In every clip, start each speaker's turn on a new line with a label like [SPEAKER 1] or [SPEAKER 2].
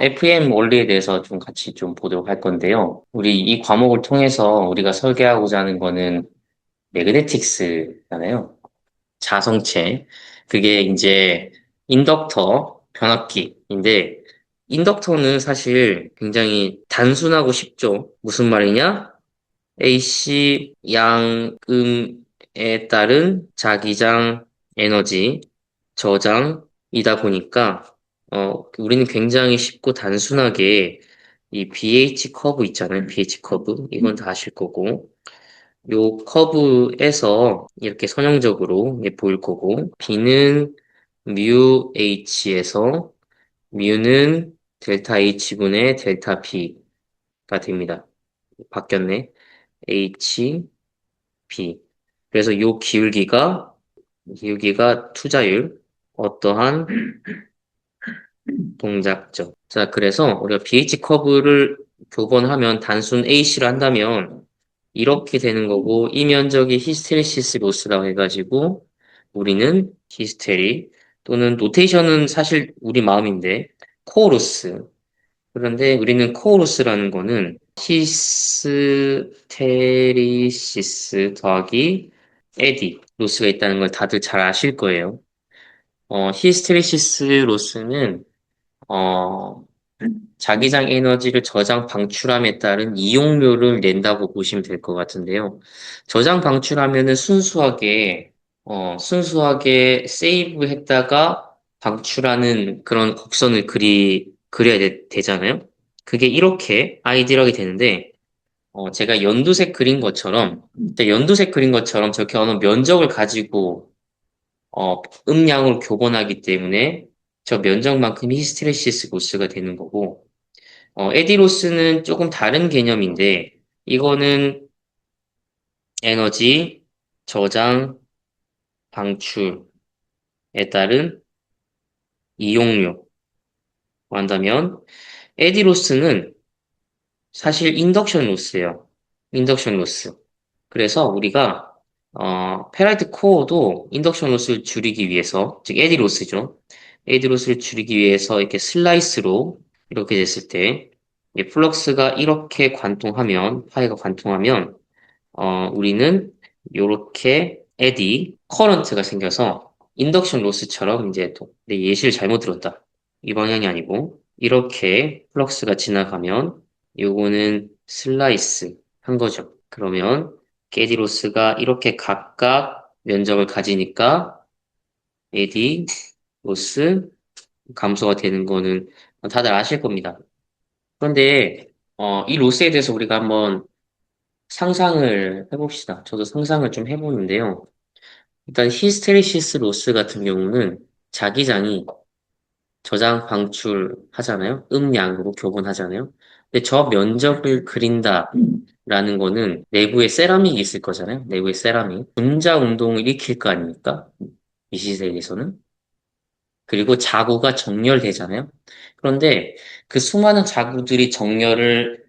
[SPEAKER 1] FM 원리에 대해서 좀 같이 좀 보도록 할 건데요. 우리 이 과목을 통해서 우리가 설계하고자 하는 거는 매그네틱스잖아요. 자성체. 그게 이제 인덕터, 변압기인데, 인덕터는 사실 굉장히 단순하고 쉽죠. 무슨 말이냐? AC 양음에 따른 자기장 에너지 저장이다 보니까 우리는 굉장히 쉽고 단순하게 이 BH 커브 있잖아요. BH 커브 이건 다 아실 거고 요 커브에서 이렇게 선형적으로 보일 거고 B는 뮤 H에서 뮤는 델타 H분의 델타 B가 됩니다. 바뀌었네. H, B. 그래서 요 기울기가 투자율, 어떠한 동작점. 자, 그래서 우리가 BH 커브를 교본하면 단순 AC를 한다면 이렇게 되는 거고, 이 면적이 히스테리시스 로스라고 해가지고, 우리는 히스테리, 또는 노테이션은 사실 우리 마음인데, 코어로스. 그런데 우리는 코어로스라는 거는 히스테리시스 더하기 에디 로스가 있다는 걸 다들 잘 아실 거예요. 히스테리시스 로스는 어, 자기장 에너지를 저장 방출함에 따른 이용료를 낸다고 보시면 될 것 같은데요. 저장 방출하면은 순수하게 세이브 했다가 방출하는 그런 곡선을 그려야 되잖아요. 그게 이렇게 아이디어하게 되는데, 제가 연두색 그린 것처럼 저렇게 어느 면적을 가지고 음량으로 교본하기 때문에 저 면적만큼 히스테레시스 로스가 되는 거고, 에디로스는 조금 다른 개념인데, 이거는 에너지, 저장, 방출에 따른 이용료로 한다면, 에디로스는 사실 인덕션 로스예요. 인덕션 로스. 그래서 우리가 페라이트 코어도 인덕션 로스를 줄이기 위해서, 즉 에디 로스죠. 에디 로스를 줄이기 위해서 이렇게 슬라이스로 이렇게 됐을 때, 이 플럭스가 이렇게 파이가 관통하면, 우리는 이렇게 에디 커런트가 생겨서 인덕션 로스처럼 이제 또 내 예시를 잘못 들었다. 이 방향이 아니고 이렇게 플럭스가 지나가면 요거는 슬라이스 한 거죠. 그러면 게디 로스가 이렇게 각각 면적을 가지니까 에디 로스 감소가 되는 거는 다들 아실 겁니다. 그런데 이 로스에 대해서 우리가 한번 상상을 해봅시다. 저도 상상을 좀 해보는데요. 일단 히스테리시스 로스 같은 경우는 자기장이 저장 방출 하잖아요. 음량으로 교본하잖아요. 근데 저 면적을 그린다라는 거는 내부에 세라믹이 있을 거잖아요. 내부에 세라믹. 분자 운동을 일으킬 거 아닙니까? 이 시세에서는. 그리고 자구가 정렬되잖아요. 그런데 그 수많은 자구들이 정렬을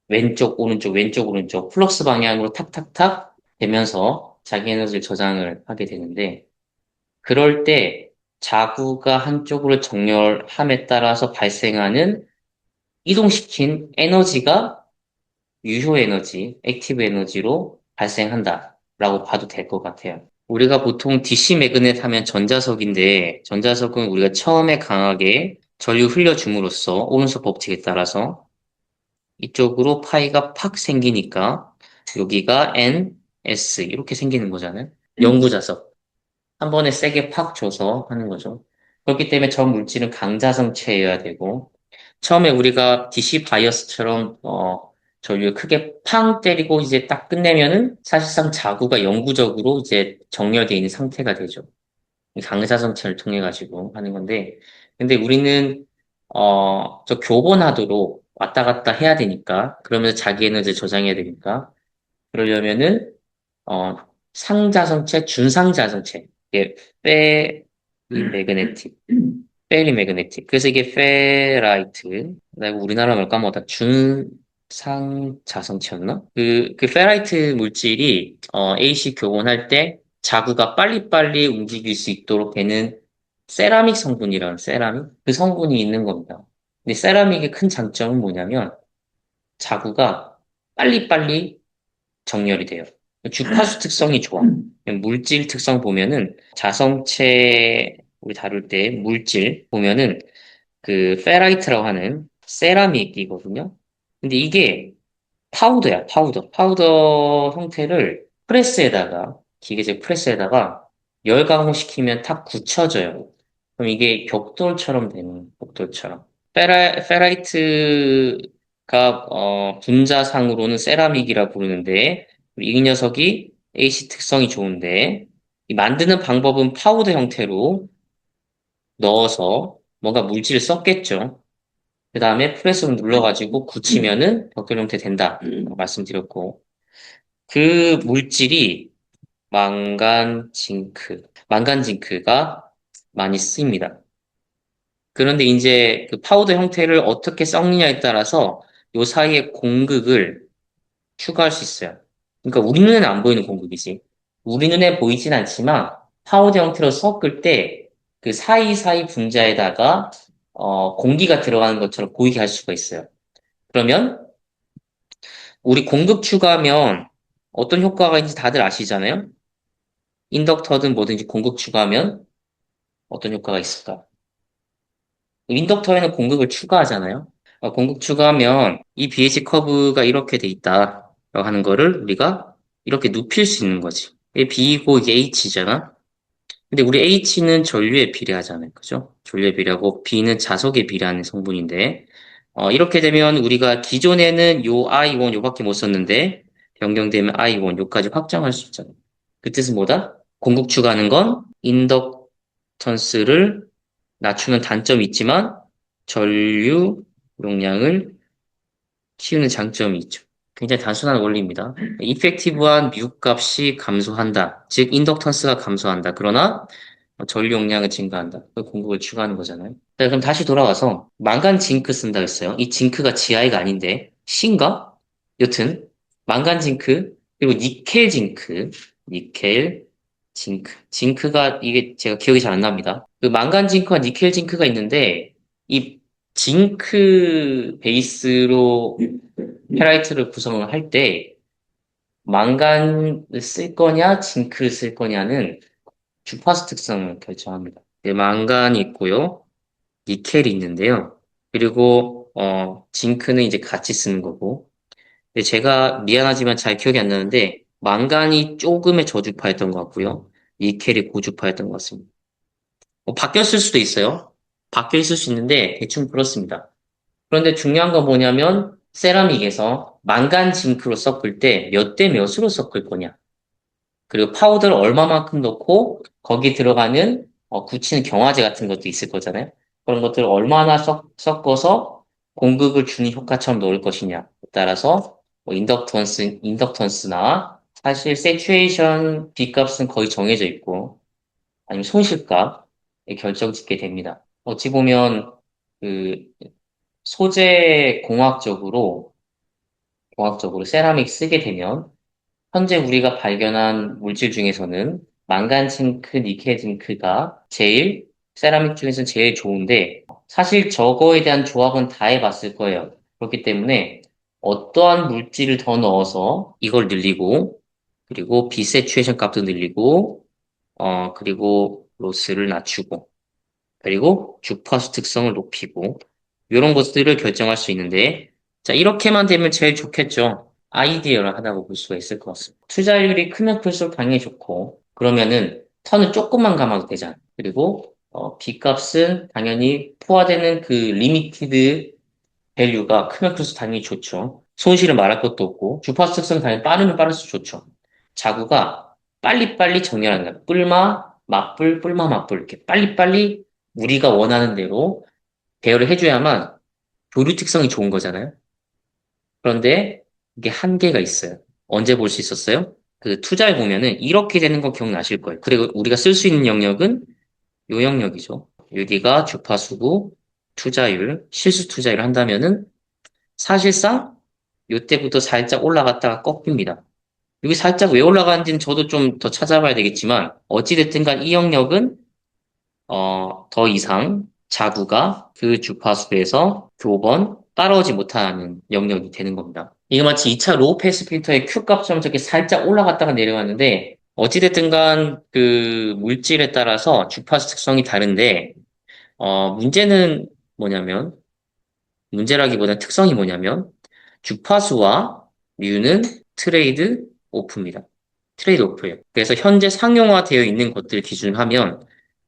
[SPEAKER 1] 왼쪽, 오른쪽, 왼쪽, 오른쪽, 플럭스 방향으로 탁탁탁 되면서 자기 에너지를 저장을 하게 되는데, 그럴 때 자구가 한쪽으로 정렬함에 따라서 발생하는 이동시킨 에너지가 유효 에너지, 액티브 에너지로 발생한다라고 봐도 될 것 같아요. 우리가 보통 DC 매그넷 하면 전자석인데, 전자석은 우리가 처음에 강하게 전류 흘려줌으로써 오른쪽 법칙에 따라서 이쪽으로 파이가 팍 생기니까 여기가 N, S 이렇게 생기는 거잖아요. 영구자석. 한 번에 세게 팍 줘서 하는 거죠. 그렇기 때문에 저 물질은 강자성체여야 되고 처음에 우리가 DC 바이어스처럼 전류를 크게 팡 때리고 이제 딱 끝내면은 사실상 자구가 영구적으로 이제 정렬되어 있는 상태가 되죠. 강자성체를 통해 가지고 하는 건데 근데 우리는 저 교본하도록 왔다 갔다 해야 되니까 그러면서 자기 에너지를 저장해야 되니까 그러려면은 어 상자성체, 준상자성체 이게 페리매그네틱 페리매그네틱 그래서 이게 페라이트 내가 우리나라 말까 뭐다 준상자성체였나? 그 페라이트 물질이 AC 교본할 때 자구가 빨리빨리 움직일 수 있도록 되는 세라믹 성분이라는 세라믹 그 성분이 있는 겁니다. 근데 세라믹의 큰 장점은 뭐냐면 자구가 빨리빨리 정렬이 돼요. 주파수 특성이 좋아. 물질 특성 보면은 자성체 우리 다룰 때 물질 보면은 그 페라이트라고 하는 세라믹이거든요. 근데 이게 파우더야, 파우더. 파우더 형태를 프레스에다가, 기계적 프레스에다가 열 강화시키면 탁 굳혀져요. 그럼 이게 벽돌처럼 되는, 벽돌처럼. 페라이트가, 분자상으로는 세라믹이라 부르는데, 이 녀석이 AC 특성이 좋은데, 이 만드는 방법은 파우더 형태로 넣어서 뭔가 물질을 썼겠죠. 그 다음에 프레스로 눌러가지고 굳히면은 벽돌 형태 된다. 말씀드렸고. 그 물질이 망간 징크. 망간 징크가 많이 쓰입니다. 그런데 이제 그 파우더 형태를 어떻게 썩느냐에 따라서 요 사이에 공극을 추가할 수 있어요. 그러니까 우리 눈에는 안 보이는 공극이지. 우리 눈에 보이진 않지만 파우더 형태로 섞을 때 그 사이사이 분자에다가 공기가 들어가는 것처럼 보이게 할 수가 있어요. 그러면 우리 공급 추가하면 어떤 효과가 있는지 다들 아시잖아요? 인덕터든 뭐든지 공급 추가하면 어떤 효과가 있을까? 인덕터에는 공급을 추가하잖아요. 공급 추가하면 이 BH 커브가 이렇게 돼 있다. 라고 하는 거를 우리가 이렇게 눕힐 수 있는 거지. 이게 B고 이게 H잖아. 근데 우리 H는 전류에 비례하잖아요. 그죠? 전류에 비례하고 B는 자석에 비례하는 성분인데, 이렇게 되면 우리가 기존에는 요 I1 요밖에 못 썼는데, 변경되면 I1 요까지 확장할 수 있잖아요. 그 뜻은 뭐다? 공급 추가하는 건 인덕턴스를 낮추는 단점이 있지만, 전류 용량을 키우는 장점이 있죠. 굉장히 단순한 원리입니다. 이펙티브한 미흡값이 감소한다. 즉, 인덕턴스가 감소한다. 그러나 전류 용량은 증가한다. 그 공급을 추가하는 거잖아요. 자, 그럼 다시 돌아와서 망간 징크 쓴다 했어요. 이 징크가 GI가 아닌데 C인가? 여튼 망간 징크 그리고 니켈 징크, 니켈 징크, 징크가 이게 제가 기억이 잘 안 납니다. 그 망간 징크와 니켈 징크가 있는데 이 징크 베이스로 페라이트를 구성을 할 때 망간을 쓸 거냐 징크를 쓸 거냐는 주파수 특성을 결정합니다. 네, 망간이 있고요. 니켈이 있는데요. 그리고 징크는 이제 같이 쓰는 거고. 근데 제가 미안하지만 잘 기억이 안 나는데 망간이 조금의 저주파였던 것 같고요. 니켈이 고주파였던 것 같습니다. 바뀌었을 수도 있어요. 바뀌어 있을 수 있는데 대충 그렇습니다. 그런데 중요한 건 뭐냐면 세라믹에서 망간 징크로 섞을 때 몇 대 몇으로 섞을 거냐. 그리고 파우더를 얼마만큼 넣고 거기 들어가는 굳히는 경화제 같은 것도 있을 거잖아요. 그런 것들을 얼마나 섞어서 공극을 주는 효과처럼 넣을 것이냐에 따라서 뭐 인덕턴스나 사실 세츄에이션 B값은 거의 정해져 있고 아니면 손실값에 결정 짓게 됩니다. 어찌 보면 그 소재 공학적으로 세라믹 쓰게 되면 현재 우리가 발견한 물질 중에서는 망간 징크, 니켈 징크가 제일 세라믹 중에서 제일 좋은데 사실 저거에 대한 조합은 다 해봤을 거예요. 그렇기 때문에 어떠한 물질을 더 넣어서 이걸 늘리고 그리고 비세츄에이션 값도 늘리고 그리고 로스를 낮추고 그리고 주파수 특성을 높이고 이런 것들을 결정할 수 있는데 자 이렇게만 되면 제일 좋겠죠. 아이디어를하다고 볼 수가 있을 것 같습니다. 투자율이 크면 클수록 당연히 좋고 그러면은 턴을 조금만 감아도 되잖아. 그리고 B값은 당연히 포화되는 그 리미티드 밸류가 크면 클수록 당연히 좋죠. 손실은 말할 것도 없고 주파수 특성은 당연히 빠르면 빠를수록 좋죠. 자구가 빨리빨리 정렬하는 거야. 뿔마, 맞불, 뿔마, 맞불 이렇게 빨리빨리 우리가 원하는 대로 대여를 해줘야만 교류 특성이 좋은 거잖아요. 그런데 이게 한계가 있어요. 언제 볼 수 있었어요? 그 투자에 보면은 이렇게 되는 거 기억나실 거예요. 그리고 우리가 쓸 수 있는 영역은 요 영역이죠. 여기가 주파수고 투자율, 실수 투자율을 한다면은 사실상 요때부터 살짝 올라갔다가 꺾입니다. 여기 살짝 왜 올라가는지는 저도 좀 더 찾아봐야 되겠지만 어찌됐든 간 이 영역은 더 이상 자구가 그 주파수에서 교번 따라오지 못하는 영역이 되는 겁니다. 이거 마치 2차 로우 패스 필터의 Q 값처럼 저렇게 살짝 올라갔다가 내려가는데 어찌됐든 간 그 물질에 따라서 주파수 특성이 다른데 문제는 뭐냐면 문제라기보다 특성이 뭐냐면 주파수와 뮤는 트레이드 오프입니다. 트레이드 오프예요. 그래서 현재 상용화되어 있는 것들 기준으로 하면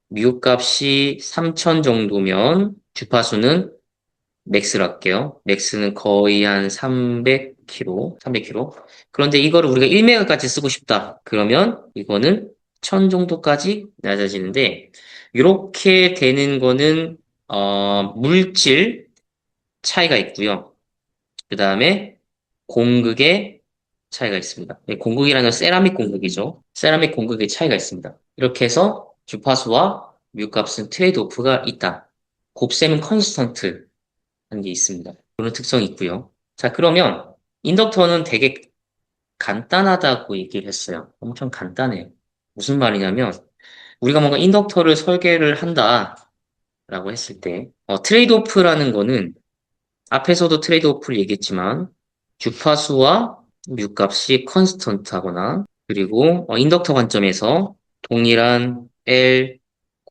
[SPEAKER 1] 뮤 값이 3000 정도면 주파수는 맥스로 할게요. 맥스는 거의 한 300km, 300km. 그런데 이거를 우리가 1메가까지 쓰고 싶다. 그러면 이거는 1000 정도까지 낮아지는데 이렇게 되는 거는 물질 차이가 있고요. 그 다음에 공극의 차이가 있습니다. 네, 공극이라는 건 세라믹 공극이죠. 세라믹 공극의 차이가 있습니다. 이렇게 해서 주파수와 뮤 값은 트레이드 오프가 있다. 곱셈은 컨스턴트 한 게 있습니다. 그런 특성이 있고요. 자, 그러면 인덕터는 되게 간단하다고 얘기를 했어요. 엄청 간단해요. 무슨 말이냐면 우리가 뭔가 인덕터를 설계를 한다라고 했을 때 트레이드 오프라는 거는 앞에서도 트레이드 오프를 얘기했지만 주파수와 뮤 값이 컨스턴트 하거나 그리고 인덕터 관점에서 동일한 L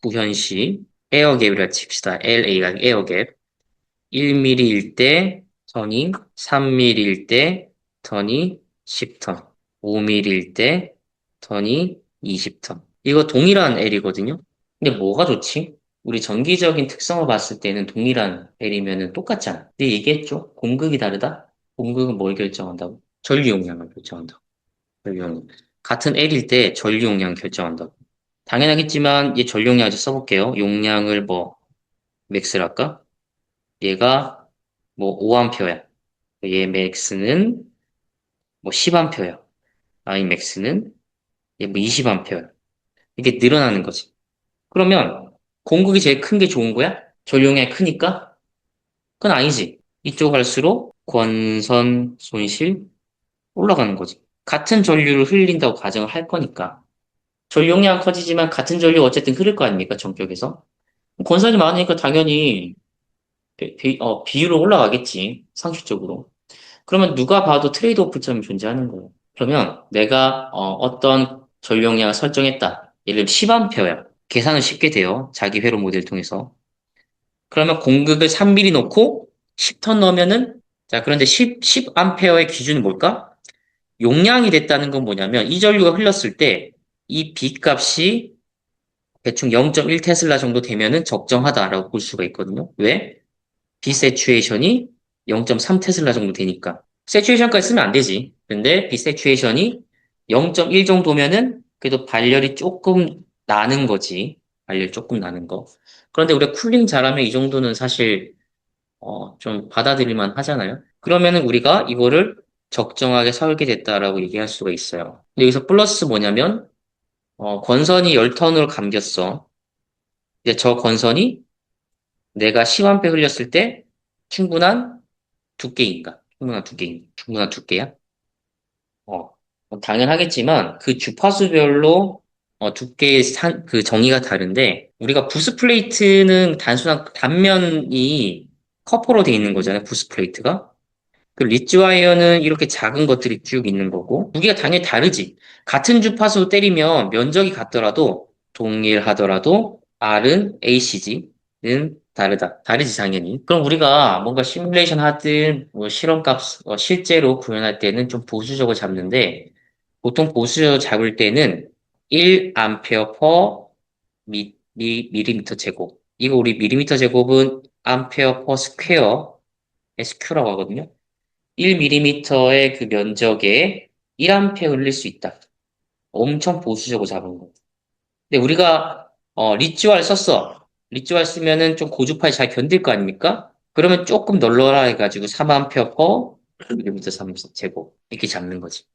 [SPEAKER 1] 구현시 에어갭이라 칩시다. LA가 에어갭 1mm일 때 턴이 3mm일 때 턴이 10턴 5mm일 때 턴이 20턴 이거 동일한 L이거든요. 근데 뭐가 좋지? 우리 전기적인 특성을 봤을 때는 동일한 L이면 똑같잖아. 근데 얘기했죠? 공극이 다르다? 공극은 뭘 결정한다고? 전류 용량을 결정한다고. 전류 용량. 같은 L일 때 전류 용량 결정한다고. 당연하겠지만 얘 전류 용량 아주 써볼게요. 용량을 뭐 맥스를 할까? 얘가 뭐 5A야. 얘 맥스는 뭐 10A야. 아이 맥스는 얘 뭐 20A야. 이게 늘어나는 거지. 그러면 공극이 제일 큰 게 좋은 거야? 전류량이 크니까? 그건 아니지. 이쪽 갈수록 권선 손실 올라가는 거지. 같은 전류를 흘린다고 가정을 할 거니까. 전류량은 커지지만 같은 전류가 어쨌든 흐를 거 아닙니까? 전격에서. 권선이 많으니까 당연히 비율은 올라가겠지. 상식적으로. 그러면 누가 봐도 트레이드 오프점이 존재하는 거예요. 그러면 내가 떤 전용량을 설정했다. 예를 들면 10A야. 계산은 쉽게 돼요. 자기 회로 모델 통해서. 그러면 공극을 3mm 놓고 10턴 넣으면은 자 그런데 10A의 기준은 뭘까? 용량이 됐다는 건 뭐냐면 이 전류가 흘렀을 때 이 B 값이 대충 0.1 테슬라 정도 되면은 적정하다라고 볼 수가 있거든요. 왜? 비세츄에이션이 0.3 테슬라 정도 되니까. 세츄에이션까지 쓰면 안 되지. 근데 비세츄에이션이 0.1 정도면은 그래도 발열이 조금 나는 거지. 발열 조금 나는 거. 그런데 우리가 쿨링 잘하면 이 정도는 사실 좀 받아들일만 하잖아요. 그러면은 우리가 이거를 적정하게 설계됐다라고 얘기할 수가 있어요. 근데 여기서 플러스 뭐냐면 권선이 10턴으로 감겼어. 이제 저 권선이 내가 10A 흘렸을 때 충분한 두께인가? 충분한 두께야? 어, 당연하겠지만 그 주파수별로 두께의 그 정의가 다른데 우리가 부스 플레이트는 단순한 단면이 커퍼로 돼 있는 거잖아요. 부스 플레이트가. 그 리치 와이어는 이렇게 작은 것들이 쭉 있는 거고 무게가 당연히 다르지. 같은 주파수 때리면 면적이 같더라도 동일하더라도 R은 ACG는 다르다. 다르지 당연히. 그럼 우리가 뭔가 시뮬레이션 하든 뭐 실험값 실제로 구현할 때는 좀 보수적으로 잡는데 보통 보수적으로 잡을 때는 1A per 밀리미터 제곱. 이거 우리 밀리미터 제곱은 암페어 퍼 스퀘어 SQ라고 하거든요. 1mm의 그 면적에 1A 흘릴 수 있다. 엄청 보수적으로 잡은 거. 근데 우리가 리치왈 썼어. 리치왈 쓰면은 좀 고주파에 잘 견딜 거 아닙니까? 그러면 조금 널널하 해가지고 3A 퍼 밀리미터 3 제곱 이렇게 잡는 거지.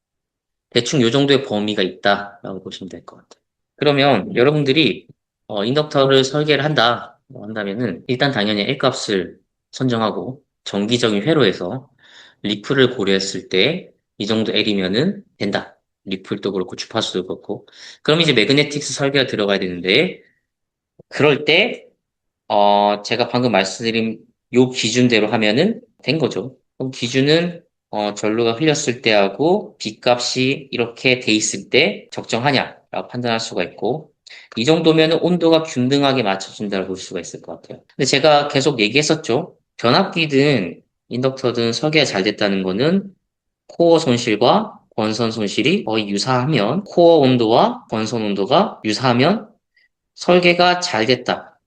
[SPEAKER 1] 대충 요 정도의 범위가 있다라고 보시면 될 것 같아요. 그러면 여러분들이 인덕터를 설계를 한다면은 일단 당연히 L값을 선정하고 정기적인 회로에서 리플을 고려했을 때 이 정도 L이면은 된다. 리플도 그렇고 주파수도 그렇고. 그럼 이제 매그네틱스 설계가 들어가야 되는데 그럴 때 제가 방금 말씀드린 요 기준대로 하면은 된 거죠. 그럼 기준은 전류가 흘렸을 때하고 B값이 이렇게 돼 있을 때 적정하냐라고 판단할 수가 있고 이 정도면은 온도가 균등하게 맞춰진다고 볼 수가 있을 것 같아요. 근데 제가 계속 얘기했었죠. 변압기든 인덕터든 설계가 잘 됐다는 거는 코어 손실과 권선 손실이 거의 유사하면 코어 온도와 권선 온도가 유사하면 설계가 잘 됐다.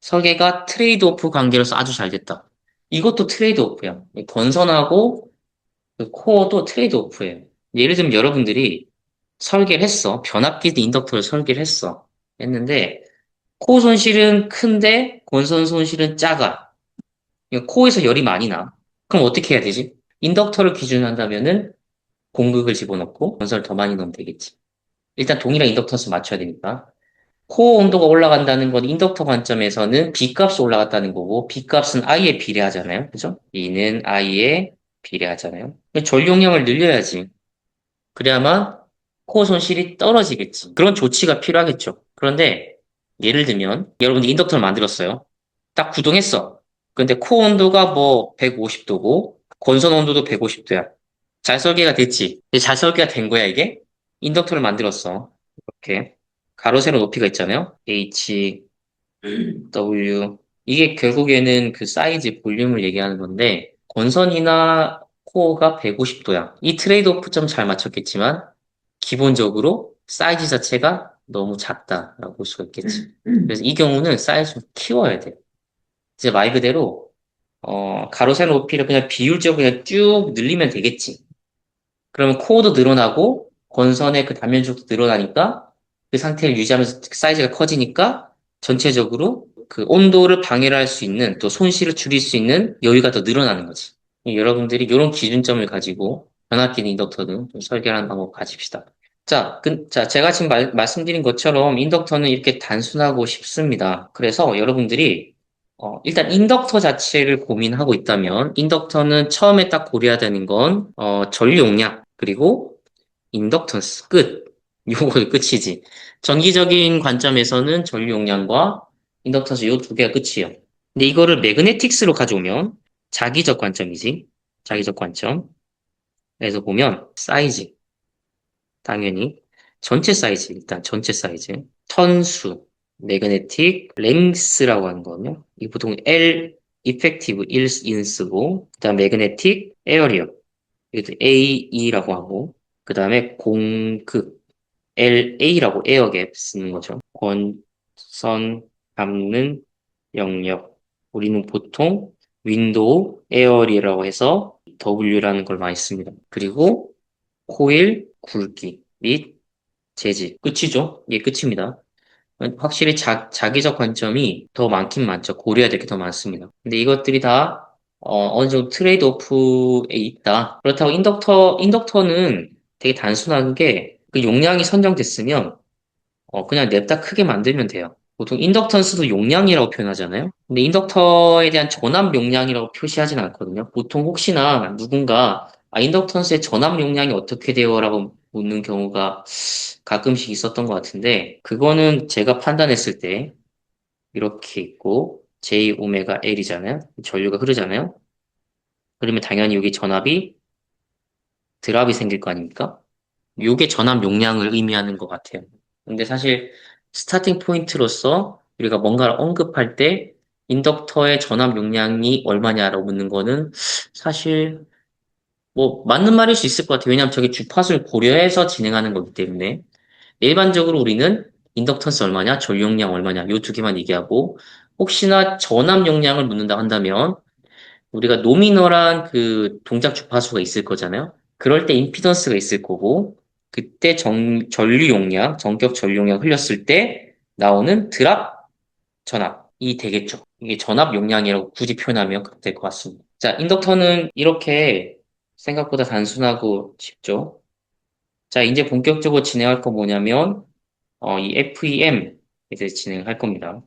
[SPEAKER 1] 설계가 트레이드오프 관계로서 아주 잘 됐다. 이것도 트레이드오프야. 건선하고 그 코어도 트레이드오프예요. 예를 들면 여러분들이 설계를 했어. 변압기 인덕터를 설계를 했어. 했는데 코어 손실은 큰데 건선 손실은 작아. 그러니까 코어에서 열이 많이 나. 그럼 어떻게 해야 되지? 인덕터를 기준으로 한다면은 공극을 집어넣고 건선을 더 많이 넣으면 되겠지. 일단 동일한 인덕턴스 맞춰야 되니까. 코어 온도가 올라간다는 건 인덕터 관점에서는 B값이 올라갔다는 거고 B값은 I에 비례하잖아요. 그죠? E는 I에 비례하잖아요. 전류용량을 늘려야지. 그래야만 코어 손실이 떨어지겠지. 그런 조치가 필요하겠죠. 그런데 예를 들면 여러분이 인덕터를 만들었어요. 딱 구동했어. 근데 코어 온도가 뭐 150도고 건선 온도도 150도야. 잘 설계가 됐지. 근데 잘 설계가 된 거야 이게? 인덕터를 만들었어. 이렇게 가로 세로 높이가 있잖아요. H, W. 이게 결국에는 그 사이즈, 볼륨을 얘기하는 건데, 건선이나 코어가 150도야. 이 트레이드 오프 점 잘 맞췄겠지만, 기본적으로 사이즈 자체가 너무 작다라고 볼 수가 있겠지. 그래서 이 경우는 사이즈 좀 키워야 돼. 이제 말 그대로, 가로 세로 높이를 그냥 비율적으로 그냥 쭉 늘리면 되겠지. 그러면 코어도 늘어나고, 건선의 그 단면적도 늘어나니까, 그 상태를 유지하면서 사이즈가 커지니까, 전체적으로 그 온도를 방해를 할 수 있는, 또 손실을 줄일 수 있는 여유가 더 늘어나는 거지. 여러분들이 이런 기준점을 가지고, 변압기나 인덕터는 좀 설계하는 방법 가집시다. 자, 제가 지금 말씀드린 것처럼 인덕터는 이렇게 단순하고 쉽습니다. 그래서 여러분들이 일단 인덕터 자체를 고민하고 있다면 인덕터는 처음에 딱 고려해야 되는 건 전류 용량 그리고 인덕턴스 끝. 요거 끝이지. 전기적인 관점에서는 전류 용량과 인덕턴스 요 두 개가 끝이에요. 근데 이거를 매그네틱스로 가져오면 자기적 관점이지. 자기적 관점. 에서 보면 사이즈. 당연히 전체 사이즈 일단 전체 사이즈 턴수 매그네틱 랭스라고 하는 거거든요. 이 보통 L 이펙티브 1인스고 그다음 매그네틱 에어리어 이것도 AE라고 하고 그다음에 공극 LA라고 에어갭 쓰는 거죠. 권선 담는 영역 우리는 보통 윈도우 에어리라고 해서 W라는 걸 많이 씁니다. 그리고 코일 굵기 및 재질. 끝이죠? 이게 끝입니다. 확실히 자기적 관점이 더 많긴 많죠. 고려해야 될 게 더 많습니다. 근데 이것들이 다 어느 정도 트레이드 오프에 있다. 그렇다고 인덕터는 되게 단순한 게 그 용량이 선정됐으면 그냥 냅다 크게 만들면 돼요. 보통 인덕턴스도 용량이라고 표현하잖아요. 근데 인덕터에 대한 전압 용량이라고 표시하진 않거든요. 보통 혹시나 누군가 인덕턴스의 전압 용량이 어떻게 돼요? 라고 묻는 경우가 가끔씩 있었던 것 같은데 그거는 제가 판단했을 때 이렇게 있고 J 오메가 L이잖아요. 전류가 흐르잖아요. 그러면 당연히 여기 전압이 드랍이 생길 거 아닙니까? 요게 전압 용량을 의미하는 것 같아요. 근데 사실 스타팅 포인트로서 우리가 뭔가를 언급할 때 인덕터의 전압 용량이 얼마냐라고 묻는 거는 사실 뭐 맞는 말일 수 있을 것 같아요. 왜냐하면 저게 주파수를 고려해서 진행하는 거기 때문에 일반적으로 우리는 인덕턴스 얼마냐, 전류용량 얼마냐 요 두 개만 얘기하고 혹시나 전압 용량을 묻는다 한다면 우리가 노미널한 그 동작 주파수가 있을 거잖아요. 그럴 때 임피던스가 있을 거고, 그때 전류 용량, 전격 전류 용량 흘렸을 때 나오는 드랍 전압이 되겠죠. 이게 전압 용량이라고 굳이 표현하면 될 것 같습니다. 자, 인덕터는 이렇게 생각보다 단순하고 쉽죠. 자, 이제 본격적으로 진행할 거 뭐냐면, 이 FEM 에 대해서 진행할 겁니다.